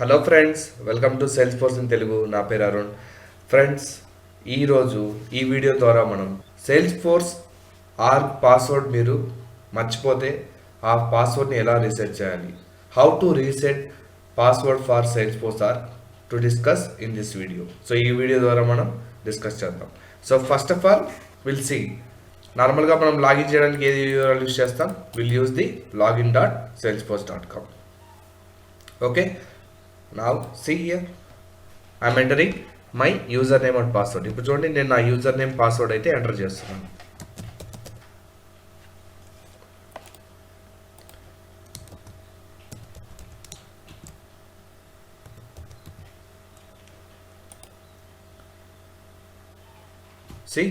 Hello friends, welcome to sales force in Telugu. నా పేరు Arun. Friends, ఈరోజు ఈ వీడియో ద్వారా మనం సేల్స్ ఫోర్స్ పాస్వర్డ్ మీరు మర్చిపోతే ఆ పాస్వర్డ్ని ఎలా రీసెట్ చేయాలి, how to reset password for Salesforce to discuss in this video. So ఈ వీడియో ద్వారా మనం డిస్కస్ చేద్దాం. So first of all will see, నార్మల్గా మనం లాగిన్ చేయడానికి ఏది యూజ్ చేస్తాం, will use the login.salesforce.com. Okay, now see here, I am entering my username and password. ఇప్పుడు చూడండి, నేను నా యూజర్ నేమ్ పాస్వర్డ్ అయితే ఎంటర్ చేస్తున్నాను. See,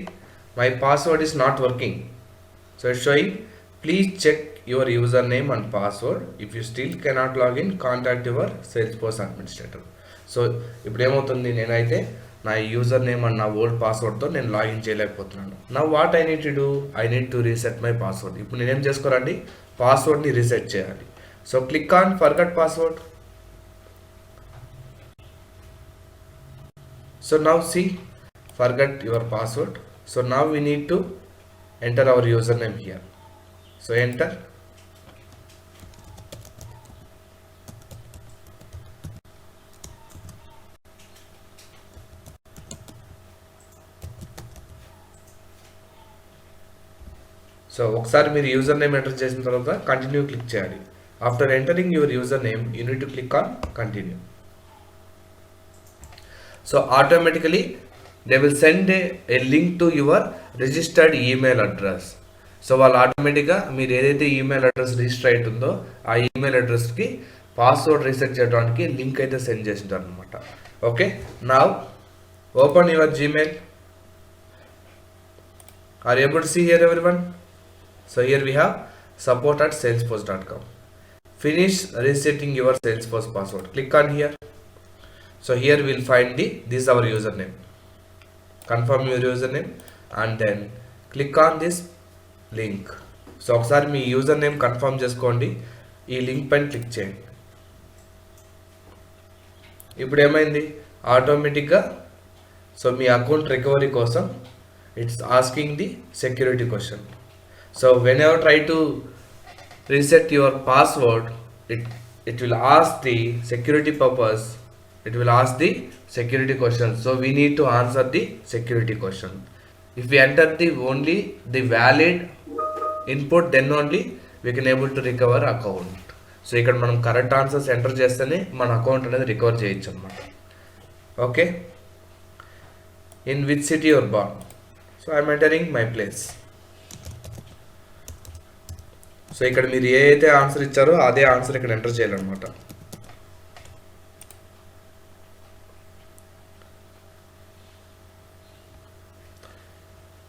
my password is not working, so it's showing please check your username and password. If you still cannot log in, contact your Salesforce administrator. So ఇప్పుడు ఏమవుతుంది, నేనైతే నా యూజర్ నేమ్ అండ్ నా old పాస్వర్డ్తో నేను login చేయలేకపోతున్నాను. నా what I need to do, I need to reset my password. ఇప్పుడు నేనేం చేసుకోవాలండి, పాస్వర్డ్ని రీసెట్ చేయాలి. So click on forgot password. So now see, forget your password. So now we need to enter our username here. So enter. So ఒకసారి మీరు user name enter చేసిన తర్వాత continue click చేయాలి. After entering your user name you need to click on continue. So automatically they will send a link to your registered email address. So వాళ్ళు ఆటోమేటిక్గా మీరు ఏదైతే email address register అవుతుందో ఆ email అడ్రస్కి పాస్వర్డ్ రీసెట్ చేయడానికి link అయితే send చేసింటారు అనమాట. Okay, now open your Gmail. Are able to see here everyone? So here we have support@salesforce.com. Finish resetting your Salesforce password. Click on here. So here we'll find this is our username. Confirm your username and then click on this link. So ఒకసారి మీ user name confirm చేసుకోండి, ఈ link పైన click చేయండి. ఇప్పుడు ఏమైంది, ఆటోమేటిక్గా so మీ account recovery కోసం it's asking the security question. So when ever try to reset your password, it will ask the security purpose, it will ask the security question. So we need to answer the security question. If we enter only the valid input, then only we can able to recover account. So ఇక్కడ మనం correct answers enter చేస్తేనే మన account అనేది recover చేయొచ్చు అనమాట. Okay, in which city your born. So I'm entering my place. So ఇక్కడ మీరు ఏ అయితే ఆన్సర్ ఇచ్చారో అదే ఆన్సర్ ఇక్కడ ఎంటర్ చేయాలన్నమాట.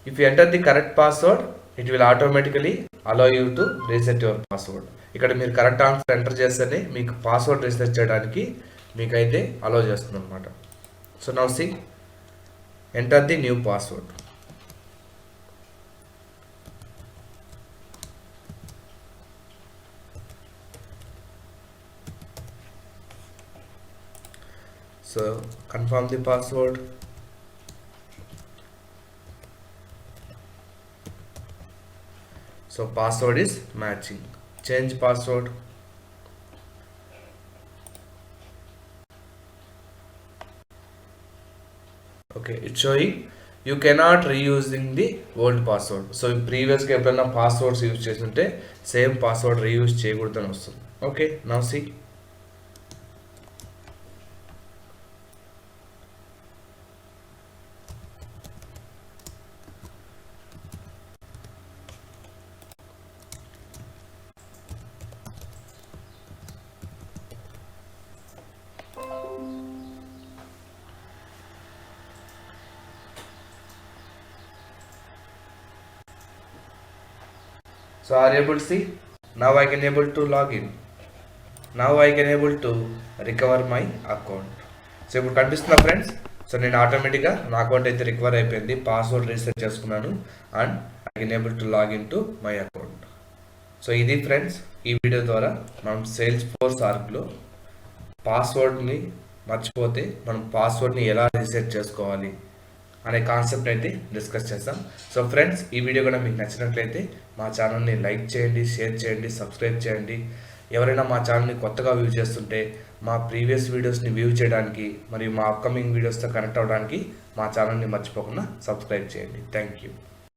If you enter the correct password, it will automatically allow you to reset your password. ఇక్కడ మీరు కరెక్ట్ ఆన్సర్ ఎంటర్ చేస్తేనే మీకు పాస్వర్డ్ రీసెట్ చేయడానికి మీకైతే అలౌ చేస్తుంది అనమాట. So now see, enter the new password. So confirm the password. So password is matching. Change password. Okay, it's showing you cannot reusing the old password. So previous గా ఎప్పుడైనా పాస్వర్డ్స్ use చేస్తుంటే same password reuse చేయకూడదని వస్తుంది. Okay, now see, so are you able to see? Now I can able to log in. Now I can able to recover my account. So ఇప్పుడు కనిపిస్తున్నా friends. So నేను ఆటోమేటిక్గా నా account అయితే recover అయిపోయింది, password reset చేసుకున్నాను and I can able to login to my account. So ఇది friends, ఈ వీడియో ద్వారా మనం సేల్స్ ఫోర్స్ ఆర్క్లో పాస్వర్డ్ని మర్చిపోతే మనం పాస్వర్డ్ని ఎలా రీసెట్ చేసుకోవాలి అనే కాన్సెప్ట్ అయితే డిస్కస్ చేస్తాం. సో ఫ్రెండ్స్, ఈ వీడియో కూడా మీకు నచ్చినట్లయితే మా ఛానల్ని లైక్ చేయండి, షేర్ చేయండి, సబ్స్క్రైబ్ చేయండి. ఎవరైనా మా ఛానల్ని కొత్తగా వ్యూ చేస్తుంటే మా ప్రీవియస్ వీడియోస్ని వ్యూ చేయడానికి మరియు మా అప్కమింగ్ వీడియోస్తో కనెక్ట్ అవ్వడానికి మా ఛానల్ని మర్చిపోకుండా సబ్స్క్రైబ్ చేయండి. Thank you.